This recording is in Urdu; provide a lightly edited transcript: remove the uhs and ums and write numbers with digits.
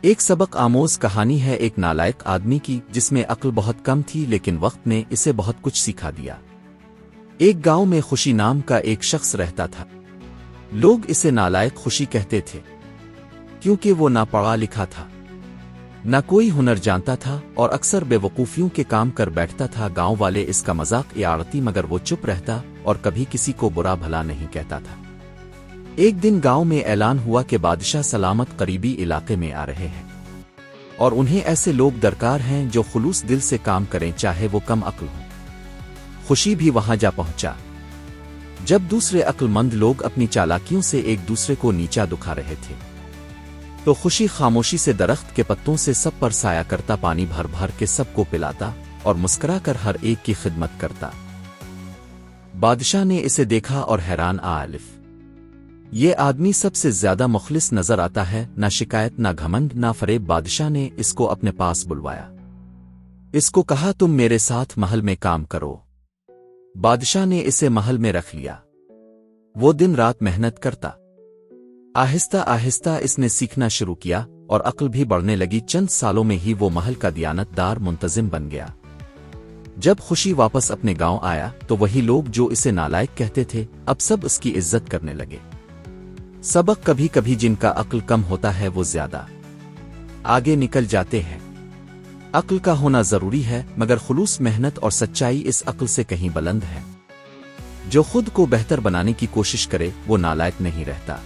ایک سبق آموز کہانی ہے ایک نالائق آدمی کی جس میں عقل بہت کم تھی لیکن وقت نے اسے بہت کچھ سکھا دیا۔ ایک گاؤں میں خوشی نام کا ایک شخص رہتا تھا۔ لوگ اسے نالائق خوشی کہتے تھے کیونکہ وہ نہ پڑھا لکھا تھا، نہ کوئی ہنر جانتا تھا اور اکثر بے وقوفیوں کے کام کر بیٹھتا تھا۔ گاؤں والے اس کا مذاق اڑاتے مگر وہ چپ رہتا اور کبھی کسی کو برا بھلا نہیں کہتا تھا۔ ایک دن گاؤں میں اعلان ہوا کہ بادشاہ سلامت قریبی علاقے میں آ رہے ہیں اور انہیں ایسے لوگ درکار ہیں جو خلوص دل سے کام کریں چاہے وہ کم عقل ہوں۔ خوشی بھی وہاں جا پہنچا۔ جب دوسرے عقل مند لوگ اپنی چالاکیوں سے ایک دوسرے کو نیچا دکھا رہے تھے تو خوشی خاموشی سے درخت کے پتوں سے سب پر سایہ کرتا، پانی بھر بھر کے سب کو پلاتا اور مسکرا کر ہر ایک کی خدمت کرتا۔ بادشاہ نے اسے دیکھا اور حیران آلف یہ آدمی سب سے زیادہ مخلص نظر آتا ہے، نہ شکایت نہ گھمنڈ نہ فریب۔ بادشاہ نے اس کو اپنے پاس بلوایا، اس کو کہا تم میرے ساتھ محل میں کام کرو۔ بادشاہ نے اسے محل میں رکھ لیا۔ وہ دن رات محنت کرتا۔ آہستہ آہستہ اس نے سیکھنا شروع کیا اور عقل بھی بڑھنے لگی۔ چند سالوں میں ہی وہ محل کا دیانت دار منتظم بن گیا۔ جب خوشی واپس اپنے گاؤں آیا تو وہی لوگ جو اسے نالائق کہتے تھے اب سب اس کی عزت کرنے لگے۔ سبق کبھی کبھی جن کا عقل کم ہوتا ہے وہ زیادہ آگے نکل جاتے ہیں۔ عقل کا ہونا ضروری ہے مگر خلوص، محنت اور سچائی اس عقل سے کہیں بلند ہے۔ جو خود کو بہتر بنانے کی کوشش کرے وہ نالائق نہیں رہتا۔